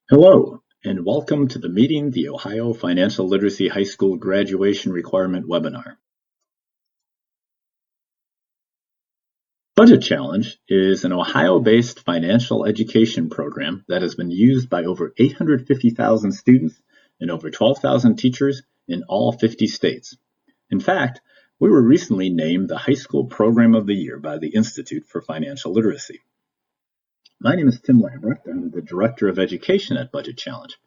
Hello, and welcome to the Meeting the Ohio Financial Literacy High School Graduation Requirement webinar. Budget Challenge is an Ohio-based financial education program that has been used by over 850,000 students and over 12,000 teachers in all 50 states. In fact, we were recently named the High School Program of the Year by the Institute for Financial Literacy. My name is Tim Lambrecht. I'm the Director of Education at Budget Challenge.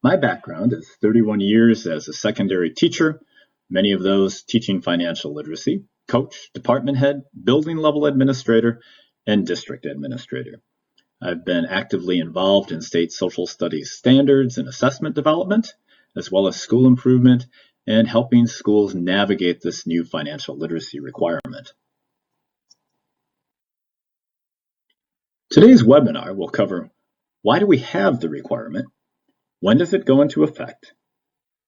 My background is 31 years as a secondary teacher, many of those teaching financial literacy, coach, department head, building level administrator, and district administrator. I've been actively involved in state social studies standards and assessment development, as well as school improvement and helping schools navigate this new financial literacy requirement. Today's webinar will cover why do we have the requirement, when does it go into effect,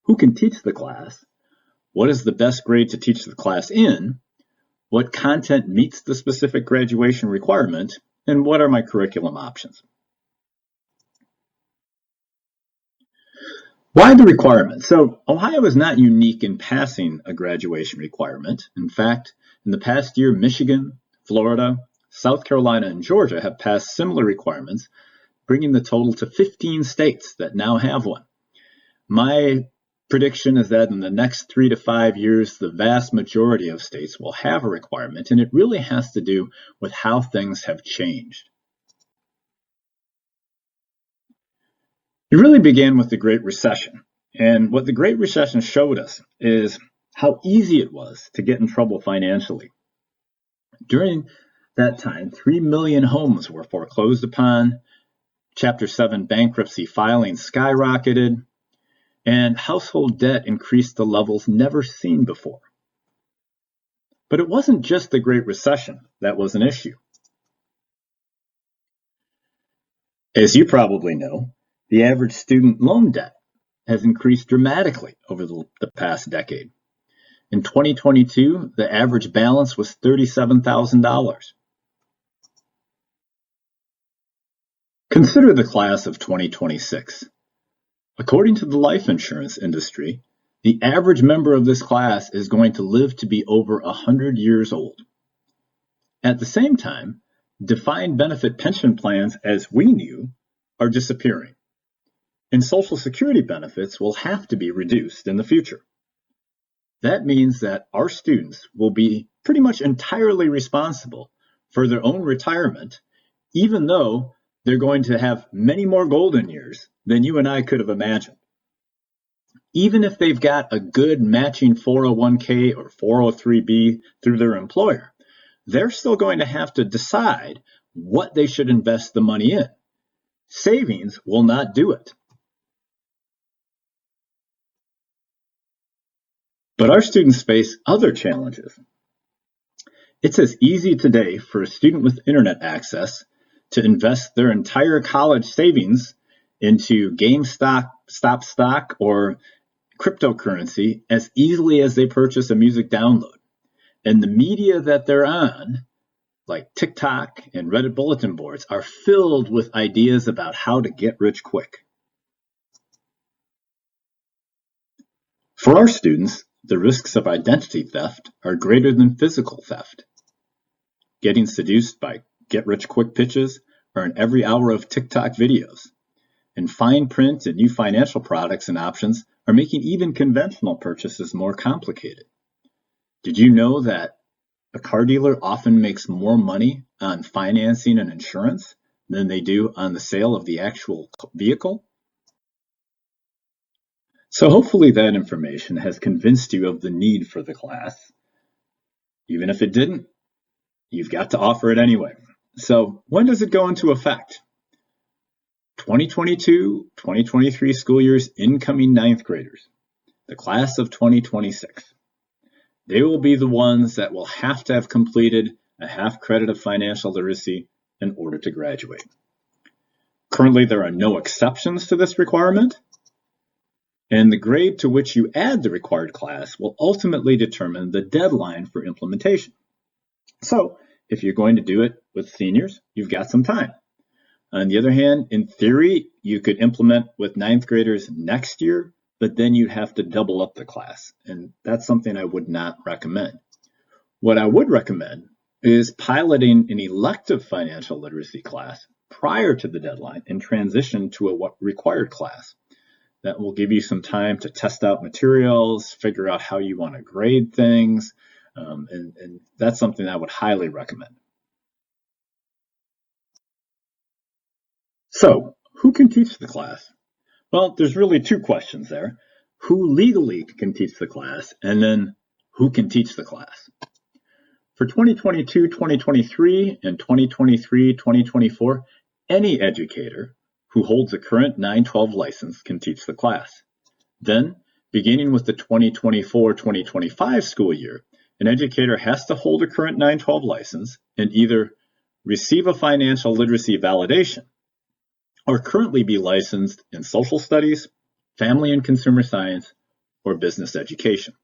who can teach the class, what is the best grade to teach the class in, what content meets the specific graduation requirement, and what are my curriculum options. Why the requirement? So Ohio is not unique in passing a graduation requirement. In fact, in the past year, Michigan, Florida, South Carolina, and Georgia have passed similar requirements, bringing the total to 15 states that now have one. My prediction is that in the next 3 to 5 years, the vast majority of states will have a requirement, and it really has to do with how things have changed. It really began with the Great Recession, and what the Great Recession showed us is how easy it was to get in trouble financially. During that time, 3 million homes were foreclosed upon, Chapter 7 bankruptcy filings skyrocketed, and household debt increased to levels never seen before. But it wasn't just the Great Recession that was an issue. As you probably know, the average student loan debt has increased dramatically over the past decade. In 2022, the average balance was $37,000. Consider the class of 2026. According to the life insurance industry, the average member of this class is going to live to be over 100 years old. At the same time, defined benefit pension plans as we knew are disappearing, and Social Security benefits will have to be reduced in the future. That means that our students will be pretty much entirely responsible for their own retirement, even though they're going to have many more golden years than you and I could have imagined. Even if they've got a good matching 401k or 403b through their employer, they're still going to have to decide what they should invest the money in. Savings will not do it. But our students face other challenges. It's as easy today for a student with internet access to invest their entire college savings into GameStop stock or cryptocurrency as easily as they purchase a music download. And the media that they're on, like TikTok and Reddit bulletin boards, are filled with ideas about how to get rich quick. For our students, the risks of identity theft are greater than physical theft. Getting seduced by get-rich-quick pitches or in every hour of TikTok videos. And fine print and new financial products and options are making even conventional purchases more complicated. Did you know that a car dealer often makes more money on financing and insurance than they do on the sale of the actual vehicle? So hopefully that information has convinced you of the need for the class. Even if it didn't, you've got to offer it anyway. So when does it go into effect? 2022-2023 school year's incoming 9th graders, the class of 2026. They will be the ones that will have to have completed a half credit of financial literacy in order to graduate. Currently, there are no exceptions to this requirement, and the grade to which you add the required class will ultimately determine the deadline for implementation. So, if you're going to do it with seniors, you've got some time. On the other hand, in theory, you could implement with ninth graders next year, but then you'd have to double up the class. And that's something I would not recommend. What I would recommend is piloting an elective financial literacy class prior to the deadline and transition to a required class. That will give you some time to test out materials, figure out how you want to grade things, and that's something I would highly recommend. So, who can teach the class? Well, there's really two questions there. Who legally can teach the class, and then who can teach the class? For 2022-2023 and 2023-2024, any educator who holds a current 912 license can teach the class. Then, beginning with the 2024-2025 school year, an educator has to hold a current 912 license and either receive a financial literacy validation or currently be licensed in social studies, family and consumer science, or business education.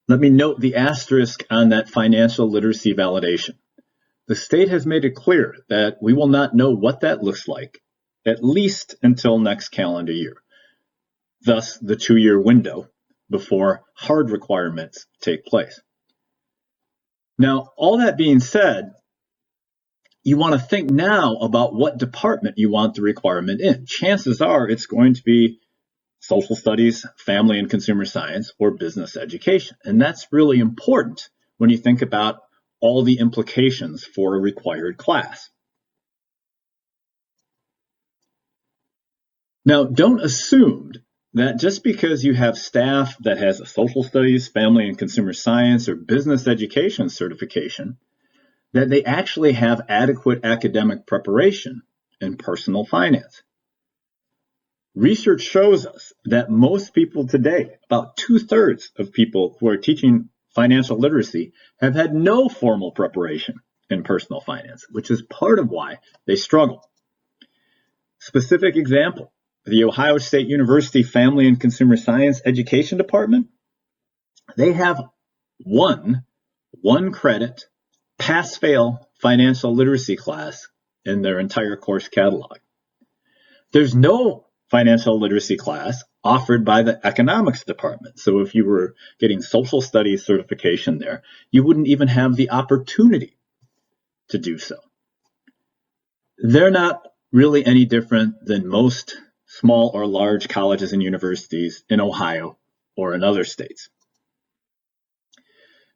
Let me note the asterisk on that financial literacy validation. The state has made it clear that we will not know what that looks like, at least until next calendar year, thus the 2-year window before hard requirements take place. Now, all that being said, you want to think now about what department you want the requirement in. Chances are it's going to be social studies, family and consumer science, or business education. And that's really important when you think about all the implications for a required class. Now, don't assume that just because you have staff that has a social studies, family and consumer science, or business education certification, that they actually have adequate academic preparation in personal finance. Research shows us that most people today, about 2/3 of people who are teaching financial literacy, have had no formal preparation in personal finance, which is part of why they struggle. Specific example, the Ohio State University Family and Consumer Science Education Department, they have one credit pass-fail financial literacy class in their entire course catalog. There's no financial literacy class offered by the economics department. So if you were getting social studies certification there, you wouldn't even have the opportunity to do so. They're not really any different than most small or large colleges and universities in Ohio or in other states.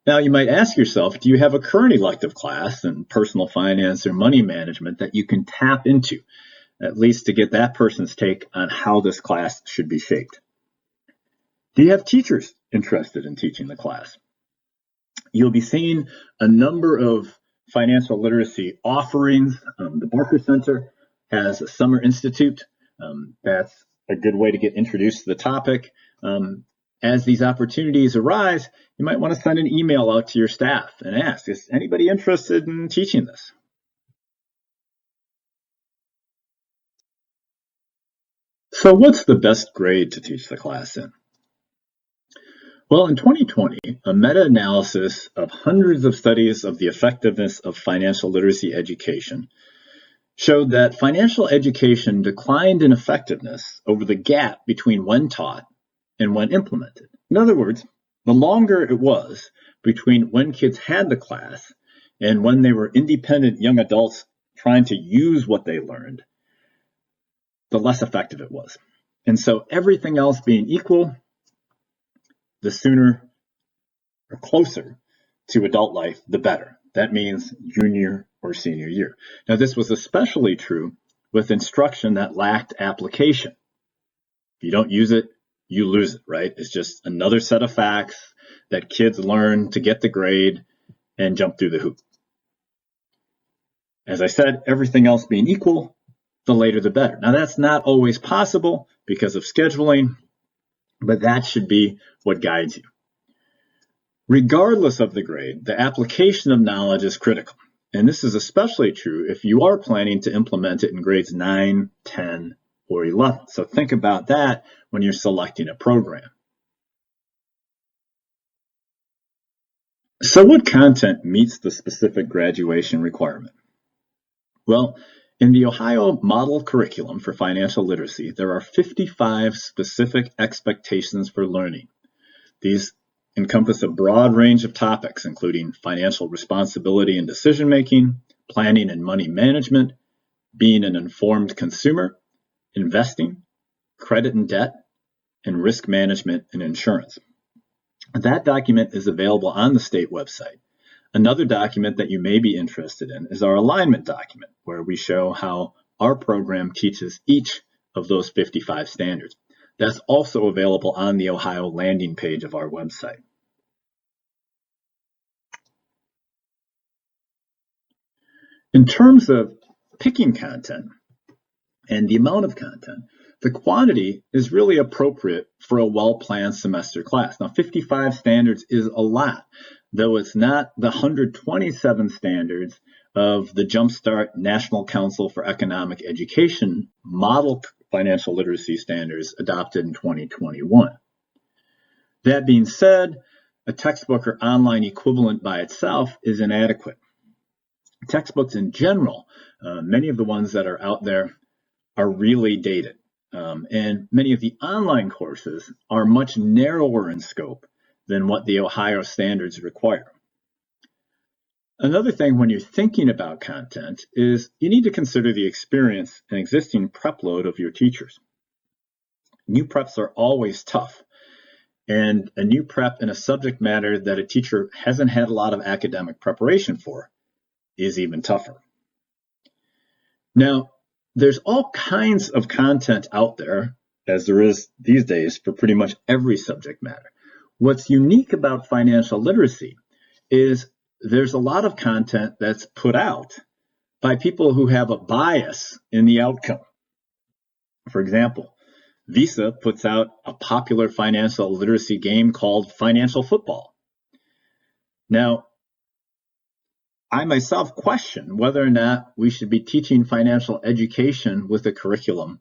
Now, you might ask yourself, do you have a current elective class in personal finance or money management that you can tap into, at least to get that person's take on how this class should be shaped? Do you have teachers interested in teaching the class? You'll be seeing a number of financial literacy offerings. The Barker Center has a summer institute. That's a good way to get introduced to the topic. As these opportunities arise, you might want to send an email out to your staff and ask, is anybody interested in teaching this? So what's the best grade to teach the class in? Well, in 2020, a meta-analysis of hundreds of studies of the effectiveness of financial literacy education showed that financial education declined in effectiveness over the gap between when taught and when implemented. In other words, the longer it was between when kids had the class and when they were independent young adults trying to use what they learned, the less effective it was. And so everything else being equal, the sooner or closer to adult life, the better. That means junior or senior year. Now, this was especially true with instruction that lacked application. If you don't use it, you lose it, right? It's just another set of facts that kids learn to get the grade and jump through the hoop. As I said, everything else being equal, the later the better. Now, that's not always possible because of scheduling, but that should be what guides you. Regardless of the grade, the application of knowledge is critical. And this is especially true if you are planning to implement it in grades 9, 10, or 11. So think about that when you're selecting a program. So what content meets the specific graduation requirement? Well, In the Ohio Model Curriculum for Financial Literacy, there are 55 specific expectations for learning. These encompass a broad range of topics, including financial responsibility and decision-making, planning and money management, being an informed consumer, investing, credit and debt, and risk management and insurance. That document is available on the state website. Another document that you may be interested in is our alignment document, where we show how our program teaches each of those 55 standards. That's also available on the Ohio landing page of our website. In terms of picking content and the amount of content, the quantity is really appropriate for a well-planned semester class. Now, 55 standards is a lot, though it's not the 127 standards of the Jumpstart National Council for Economic Education model financial literacy standards adopted in 2021. That being said, a textbook or online equivalent by itself is inadequate. Textbooks in general, many of the ones that are out there are really dated. And many of the online courses are much narrower in scope than what the Ohio standards require. Another thing when you're thinking about content is you need to consider the experience and existing prep load of your teachers. New preps are always tough, and a new prep in a subject matter that a teacher hasn't had a lot of academic preparation for is even tougher. Now, there's all kinds of content out there, as there is these days, for pretty much every subject matter. What's unique about financial literacy is there's a lot of content that's put out by people who have a bias in the outcome. For example, Visa puts out a popular financial literacy game called Financial Football. Now, I myself question whether or not we should be teaching financial education with a curriculum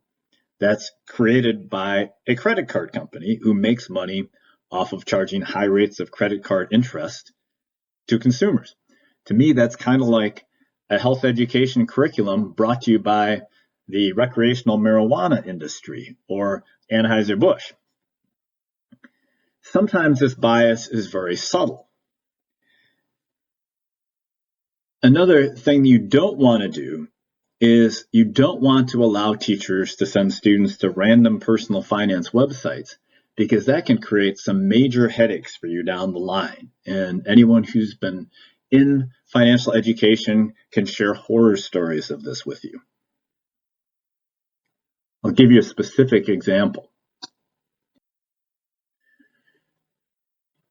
that's created by a credit card company who makes money off of charging high rates of credit card interest to consumers. To me, that's kind of like a health education curriculum brought to you by the recreational marijuana industry or Anheuser-Busch. Sometimes this bias is very subtle. Another thing you don't want to do is you don't want to allow teachers to send students to random personal finance websites, because that can create some major headaches for you down the line. And anyone who's been in financial education can share horror stories of this with you. I'll give you a specific example.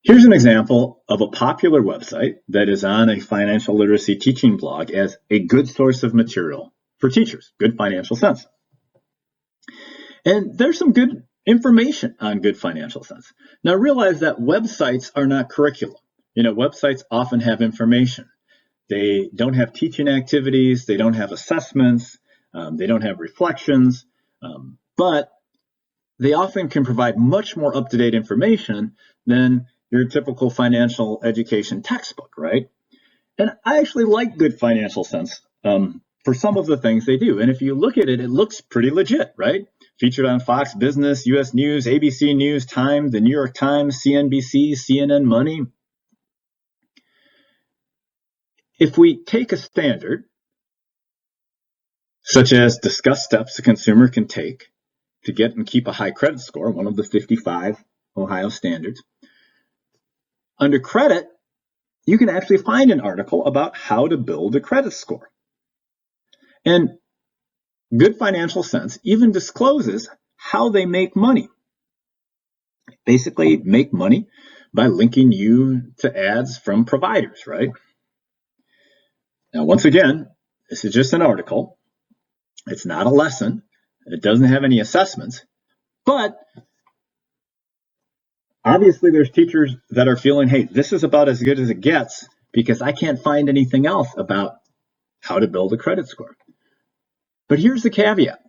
Here's an example of a popular website that is on a financial literacy teaching blog as a good source of material for teachers, Good Financial Sense. And there's some good information on Good Financial Sense. Now realize that websites are not curriculum. Websites often have information. They don't have teaching activities, they don't have assessments, they don't have reflections, but they often can provide much more up-to-date information than your typical financial education textbook, right? And I actually like Good Financial Sense for some of the things they do. And if you look at it, it looks pretty legit, right? Featured on Fox Business, US News, ABC News, Time, the New York Times, CNBC, CNN Money. If we take a standard, such as discuss steps a consumer can take to get and keep a high credit score, one of the 55 Ohio standards, under credit, you can actually find an article about how to build a credit score. And Good Financial Sense even discloses how they make money. Basically, make money by linking you to ads from providers, right? Now, once again, this is just an article. It's not a lesson. It doesn't have any assessments. But obviously, there's teachers that are feeling, hey, this is about as good as it gets because I can't find anything else about how to build a credit score. But here's the caveat.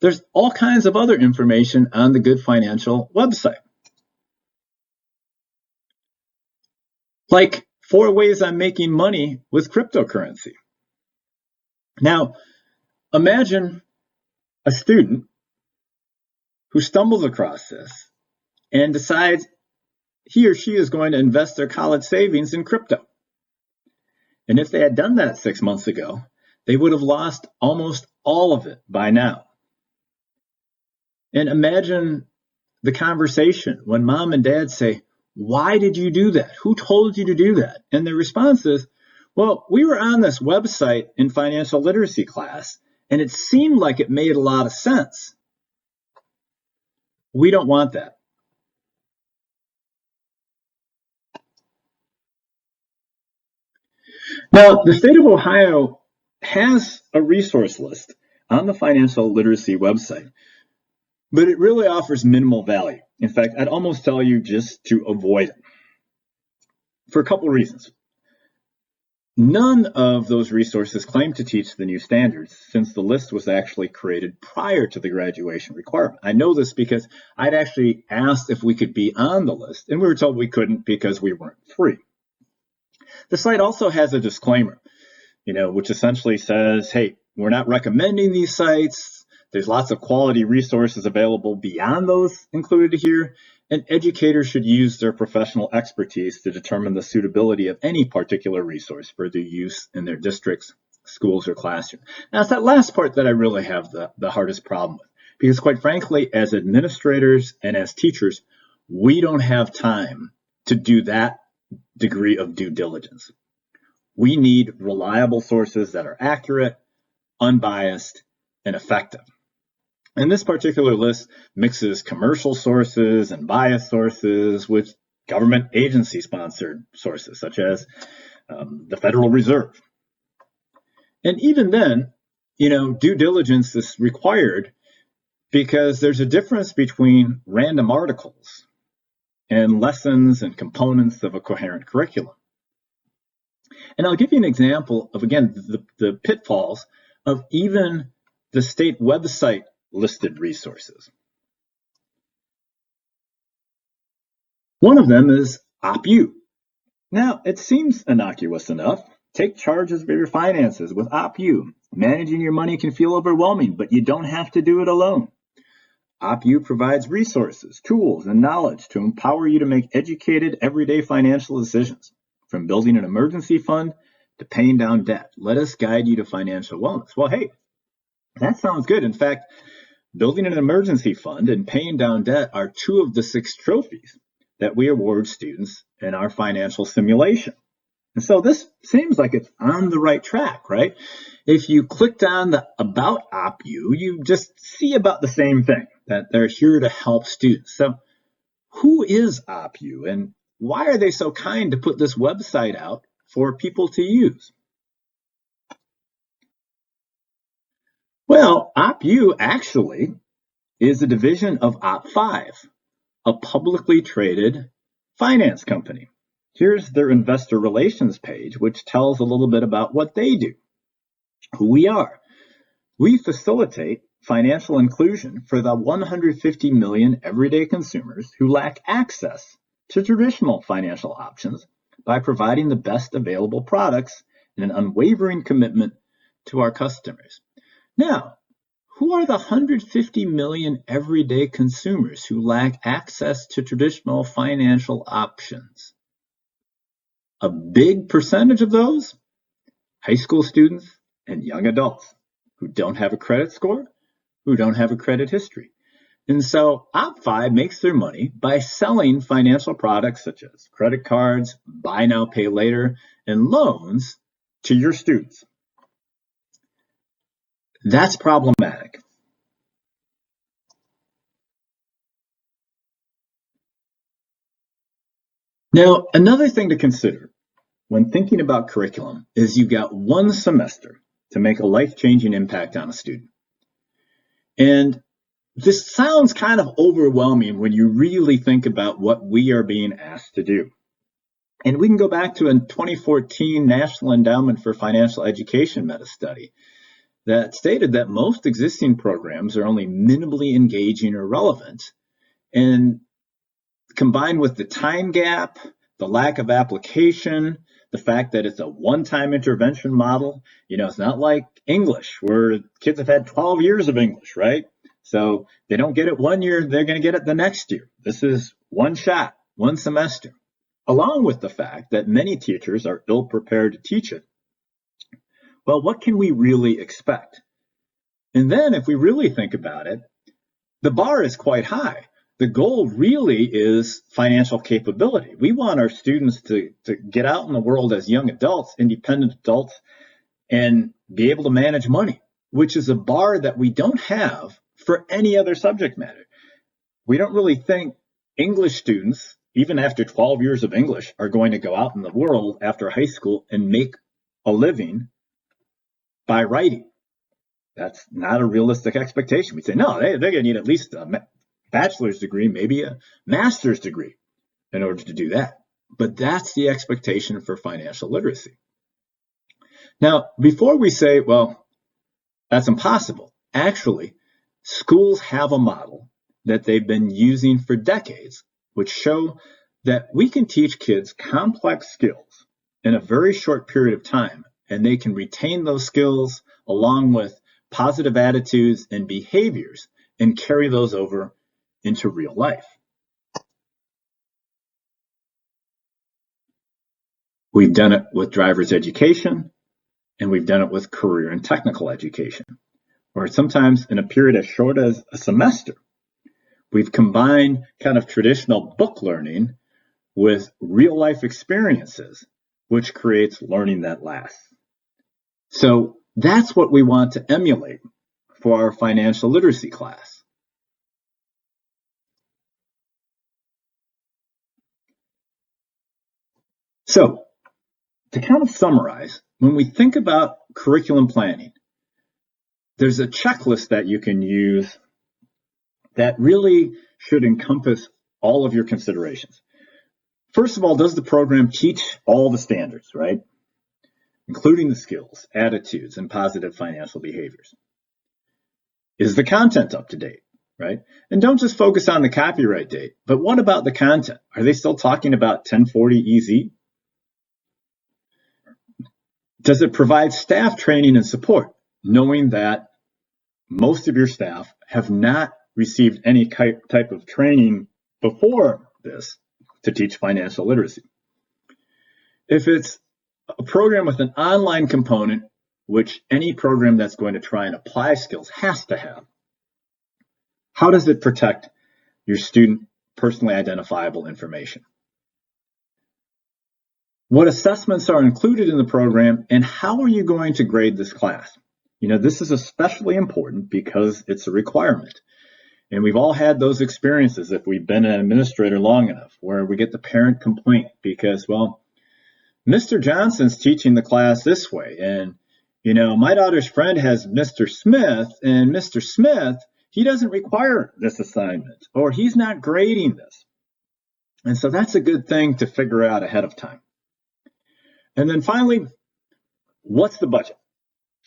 There's all kinds of other information on the Good Financial website. Like 4 ways I'm making money with cryptocurrency. Now, imagine a student who stumbles across this and decides he or she is going to invest their college savings in crypto. And if they had done that 6 months ago, they would have lost almost all of it by now. And imagine the conversation when mom and dad say, "Why did you do that? Who told you to do that?" And the response is, "Well, we were on this website in financial literacy class, and it seemed like it made a lot of sense." We don't want that. Now, the state of Ohio has a resource list on the financial literacy website, but it really offers minimal value. In fact, I'd almost tell you just to avoid it for a couple of reasons. None of those resources claim to teach the new standards, since the list was actually created prior to the graduation requirement. I know this because I'd actually asked if we could be on the list, and we were told we couldn't because we weren't free. The site also has a disclaimer, which essentially says, hey, we're not recommending these sites. There's lots of quality resources available beyond those included here, and educators should use their professional expertise to determine the suitability of any particular resource for their use in their districts, schools, or classroom. Now, it's that last part that I really have the hardest problem with, because quite frankly, as administrators and as teachers, we don't have time to do that degree of due diligence. We need reliable sources that are accurate, unbiased, and effective. And this particular list mixes commercial sources and biased sources with government agency-sponsored sources, such as the Federal Reserve. And even then, due diligence is required because there's a difference between random articles and lessons and components of a coherent curriculum. And I'll give you an example of, again, the pitfalls of even the state website listed resources. One of them is OppU. Now, it seems innocuous enough. Take charge of your finances with OppU. Managing your money can feel overwhelming, but you don't have to do it alone. OppU provides resources, tools, and knowledge to empower you to make educated, everyday financial decisions. From building an emergency fund to paying down debt, let us guide you to financial wellness. Well, hey, that sounds good. In fact, building an emergency fund and paying down debt are 2 of the 6 trophies that we award students in our financial simulation. And so this seems like it's on the right track, right? If you clicked on the About OppU, you just see about the same thing, that they're here to help students. So who is OppU, and why are they so kind to put this website out for people to use? Well, OppU actually is a division of OppFi, a publicly traded finance company. Here's their investor relations page, which tells a little bit about what they do, who we are. We facilitate financial inclusion for the 150 million everyday consumers who lack access to traditional financial options by providing the best available products and an unwavering commitment to our customers. Now, who are the 150 million everyday consumers who lack access to traditional financial options? A big percentage of those, high school students and young adults who don't have a credit score, who don't have a credit history. And so OppFi makes their money by selling financial products such as credit cards, buy now, pay later, and loans to your students. That's problematic. Now, another thing to consider when thinking about curriculum is you've got 1 semester to make a life-changing impact on a student. And this sounds kind of overwhelming when you really think about what we are being asked to do. And we can go back to a 2014 National Endowment for Financial Education meta-study that stated that most existing programs are only minimally engaging or relevant. And combined with the time gap, the lack of application, the fact that it's a one-time intervention model. It's not like English where kids have had 12 years of English, right? So they don't get it one year, they're going to get it the next year. This is one shot, one semester, along with the fact that many teachers are ill prepared to teach it. Well, what can we really expect? And then if we really think about it, the bar is quite high. The goal really is financial capability. We want our students to get out in the world as young adults, independent adults, and be able to manage money, which is a bar that we don't have for any other subject matter. We don't really think English students, even after 12 years of English, are going to go out in the world after high school and make a living by writing. That's not a realistic expectation. We say, no, they're going to need at least a bachelor's degree, maybe a master's degree in order to do that. But that's the expectation for financial literacy. Now, before we say, well, that's impossible, actually, schools have a model that they've been using for decades, which show that we can teach kids complex skills in a very short period of time, and they can retain those skills along with positive attitudes and behaviors and carry those over into real life. We've done it with driver's education, and we've done it with career and technical education, or sometimes in a period as short as a semester. We've combined kind of traditional book learning with real life experiences, which creates learning that lasts. So that's what we want to emulate for our financial literacy class. So to kind of summarize, when we think about curriculum planning, there's a checklist that you can use that really should encompass all of your considerations. First of all, does the program teach all the standards, right? Including the skills, attitudes, and positive financial behaviors. Is the content up to date, right? And don't just focus on the copyright date, but what about the content? Are they still talking about 1040 EZ? Does it provide staff training and support, knowing that most of your staff have not received any type of training before this to teach financial literacy? If it's a program with an online component, which any program that's going to try and apply skills has to have, how does it protect your student personally identifiable information? What assessments are included in the program, and how are you going to grade this class? This is especially important because it's a requirement. And we've all had those experiences if we've been an administrator long enough, where we get the parent complaint because, well, Mr. Johnson's teaching the class this way, and my daughter's friend has Mr. Smith, and Mr. Smith, he doesn't require this assignment, or he's not grading this. And so that's a good thing to figure out ahead of time. And then finally, what's the budget?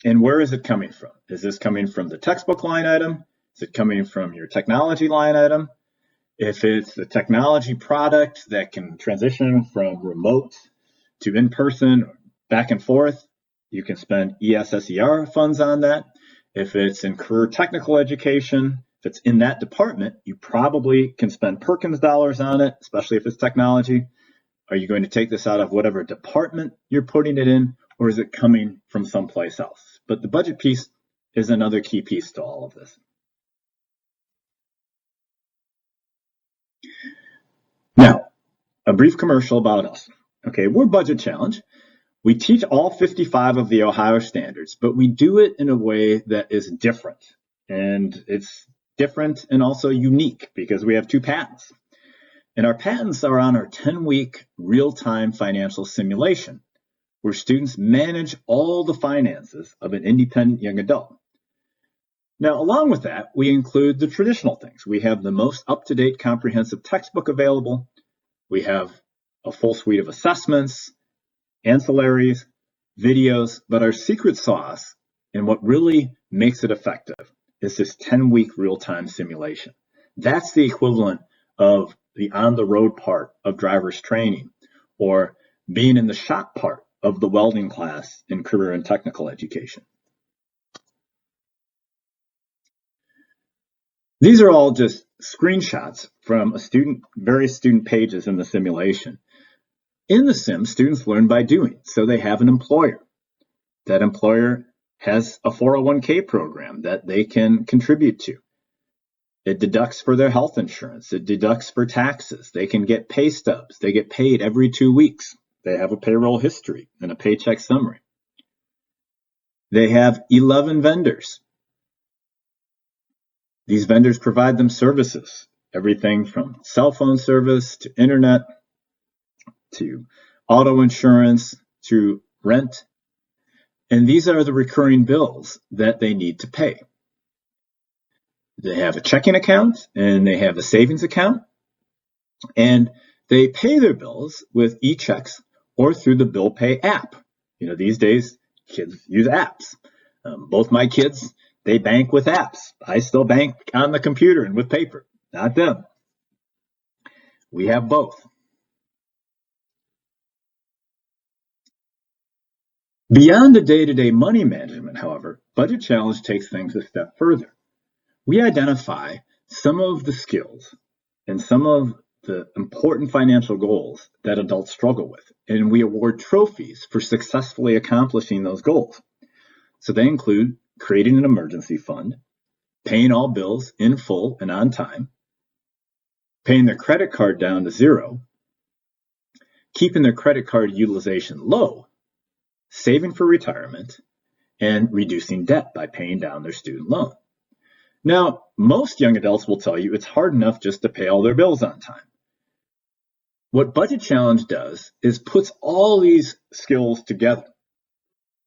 And where is it coming from? Is this coming from the textbook line item? Is it coming from your technology line item? If it's the technology product that can transition from remote to in-person, back and forth, you can spend ESSER funds on that. If it's in career technical education, if it's in that department, you probably can spend Perkins dollars on it, especially if it's technology. Are you going to take this out of whatever department you're putting it in, or is it coming from someplace else? But the budget piece is another key piece to all of this. Now, a brief commercial about us. Okay, we're Budget Challenge. We teach all 55 of the Ohio standards, but we do it in a way that is different. And it's different and also unique because we have 2 patents. And our patents are on our 10-week real-time financial simulation, where students manage all the finances of an independent young adult. Now, along with that, we include the traditional things. We have the most up-to-date comprehensive textbook available. We have a full suite of assessments, ancillaries, videos, but our secret sauce and what really makes it effective is this 10-week real-time simulation. That's the equivalent of the on-the-road part of driver's training, or being in the shop part of the welding class in career and technical education. These are all just screenshots from various student pages in the simulation. In the sim, students learn by doing, so they have an employer. That employer has a 401k program that they can contribute to. It deducts for their health insurance. It deducts for taxes. They can get pay stubs. They get paid every 2 weeks. They have a payroll history and a paycheck summary. They have 11 vendors. These vendors provide them services, everything from cell phone service to internet, to auto insurance, to rent. And these are the recurring bills that they need to pay. They have a checking account and they have a savings account, and they pay their bills with e-checks or through the Bill Pay app. These days, kids use apps. Both my kids, they bank with apps. I still bank on the computer and with paper, not them. We have both. Beyond the day-to-day money management, however, Budget Challenge takes things a step further. We identify some of the skills and some of the important financial goals that adults struggle with, and we award trophies for successfully accomplishing those goals. So they include creating an emergency fund, paying all bills in full and on time, paying their credit card down to zero, keeping their credit card utilization low, saving for retirement, and reducing debt by paying down their student loan. Now, most young adults will tell you it's hard enough just to pay all their bills on time. What Budget Challenge does is puts all these skills together.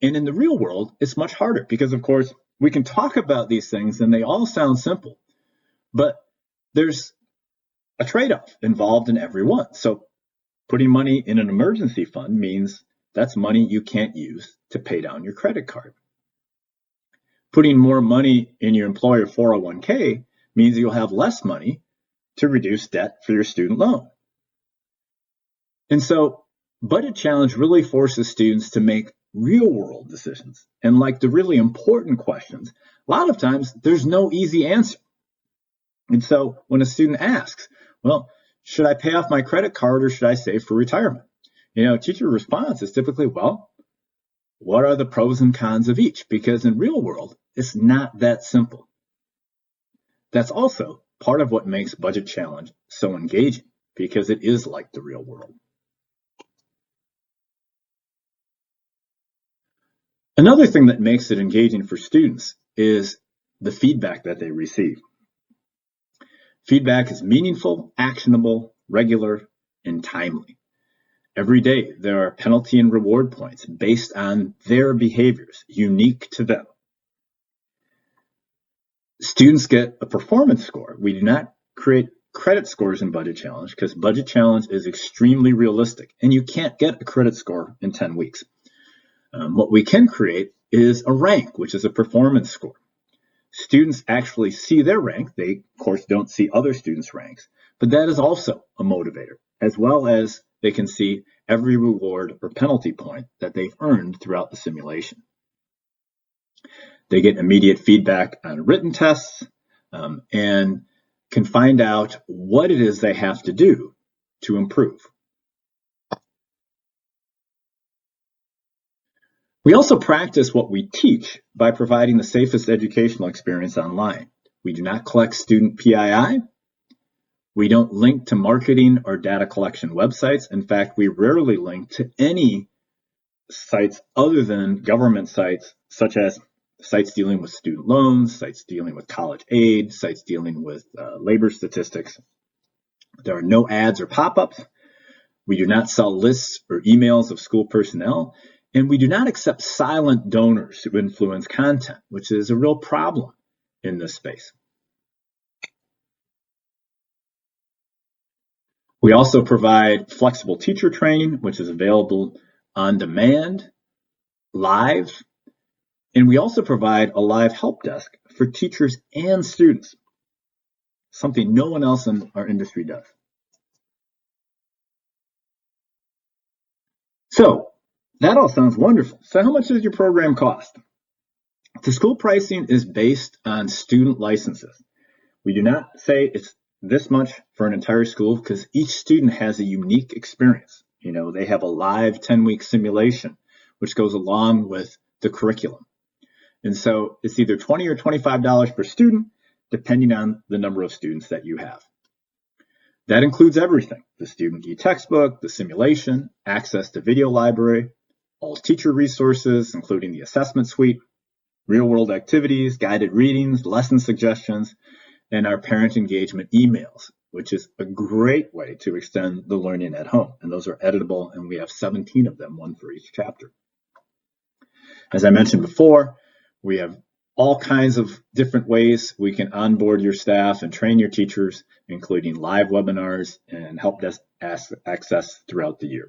And in the real world, it's much harder because, of course, we can talk about these things and they all sound simple, but there's a trade-off involved in every one. So putting money in an emergency fund means that's money you can't use to pay down your credit card. Putting more money in your employer 401k means you'll have less money to reduce debt for your student loan. And so Budget Challenge really forces students to make real world decisions. And like the really important questions, a lot of times there's no easy answer. And so when a student asks, well, should I pay off my credit card or should I save for retirement? Teacher response is typically, well, what are the pros and cons of each? Because in real world, it's not that simple. That's also part of what makes Budget Challenge so engaging, because it is like the real world. Another thing that makes it engaging for students is the feedback that they receive. Feedback is meaningful, actionable, regular, and timely. Every day, there are penalty and reward points based on their behaviors, unique to them. Students get a performance score. We do not create credit scores in Budget Challenge because Budget Challenge is extremely realistic, and you can't get a credit score in 10 weeks. What we can create is a rank, which is a performance score. Students actually see their rank. They, of course, don't see other students' ranks, but that is also a motivator, as well as they can see every reward or penalty point that they've earned throughout the simulation. They get immediate feedback on written tests and can find out what it is they have to do to improve. We also practice what we teach by providing the safest educational experience online. We do not collect student PII. We don't link to marketing or data collection websites. In fact, we rarely link to any sites other than government sites, such as sites dealing with student loans, sites dealing with college aid, sites dealing with labor statistics. There are no ads or pop-ups. We do not sell lists or emails of school personnel, and we do not accept silent donors who influence content, which is a real problem in this space. We also provide flexible teacher training, which is available on demand, live, and we also provide a live help desk for teachers and students, something no one else in our industry does. So that all sounds wonderful. So how much does your program cost? The school pricing is based on student licenses. We do not say it's this much for an entire school because each student has a unique experience. They have a live 10-week simulation, which goes along with the curriculum. And so it's either $20 or $25 per student, depending on the number of students that you have. That includes everything: the student e-textbook, the simulation, access to video library, all teacher resources, including the assessment suite, real-world activities, guided readings, lesson suggestions, and our parent engagement emails, which is a great way to extend the learning at home. And those are editable, and we have 17 of them, one for each chapter. As I mentioned before, we have all kinds of different ways we can onboard your staff and train your teachers, including live webinars and help desk access throughout the year.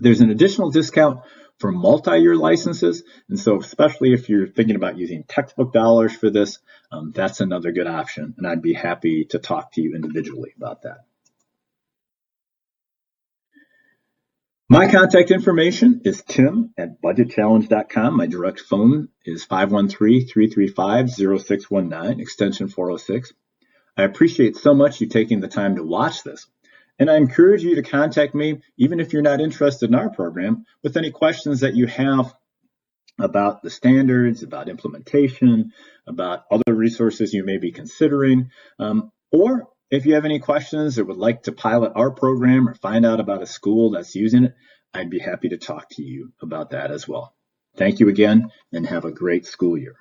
There's an additional discount for multi-year licenses, and so especially if you're thinking about using textbook dollars for this, that's another good option, and I'd be happy to talk to you individually about that. My contact information is tim@budgetchallenge.com. My direct phone is 513-335-0619, extension 406. I appreciate so much you taking the time to watch this, and I encourage you to contact me, even if you're not interested in our program, with any questions that you have about the standards, about implementation, about other resources you may be considering, or if you have any questions or would like to pilot our program or find out about a school that's using it, I'd be happy to talk to you about that as well. Thank you again, and have a great school year.